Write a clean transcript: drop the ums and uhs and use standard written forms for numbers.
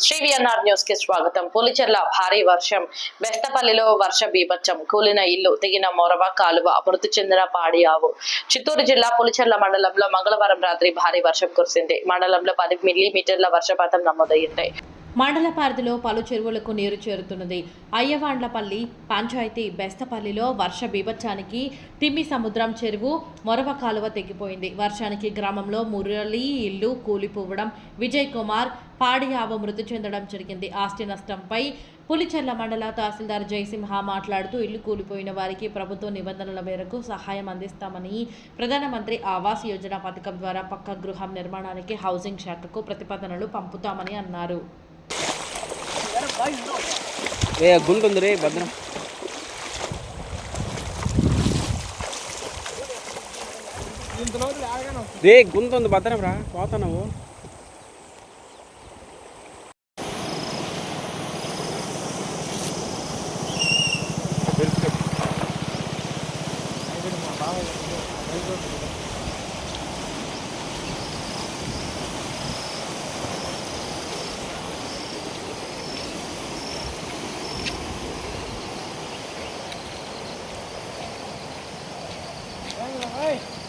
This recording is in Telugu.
శ్రీవిఎన్ఆర్ న్యూస్ కి స్వాగతం. పులిచెర్ల భారీ వర్షం, బెస్తపల్లిలో వర్ష బీభత్సం, కూలిన ఇల్లు, తెగిన మొరవ కాలువ, మృతి చెందిన పాడి ఆవు. చిత్తూరు జిల్లా పులిచెర్ల మండలంలో మంగళవారం రాత్రి భారీ వర్షం కురిసింది. మండలంలో 10 మిల్లీమీటర్ల వర్షపాతం నమోదయ్యింది. మండల పరిధిలో పలు చెరువులకు నీరు చేరుతున్నది. అయ్యవాండ్లపల్లి పంచాయతీ బెస్తపల్లిలో వర్ష బీభత్సానికి తిమ్మి సముద్రం చెరువు మొరవ కాలువ తెగిపోయింది. వర్షానికి గ్రామంలో మురళి ఇల్లు కూలిపోవడం, విజయ్ కుమార్ పాడి ఆవు మృతి చెందడం జరిగింది. ఆస్తి నష్టంపై పులిచెర్ల మండల తహసీల్దార్ జయసింహ మాట్లాడుతూ ఇల్లు కూలిపోయిన వారికి ప్రభుత్వ నిబంధనల మేరకు సహాయం అందిస్తామని, ప్రధానమంత్రి ఆవాస్ యోజన పథకం ద్వారా పక్కా గృహం నిర్మాణానికి హౌసింగ్ శాఖకు ప్రతిపాదనలు పంపుతామని అన్నారు. గుంటుంది రే భద్రం. రే గుంతుంది భద్రం రా, పోతున్నావు. Hey!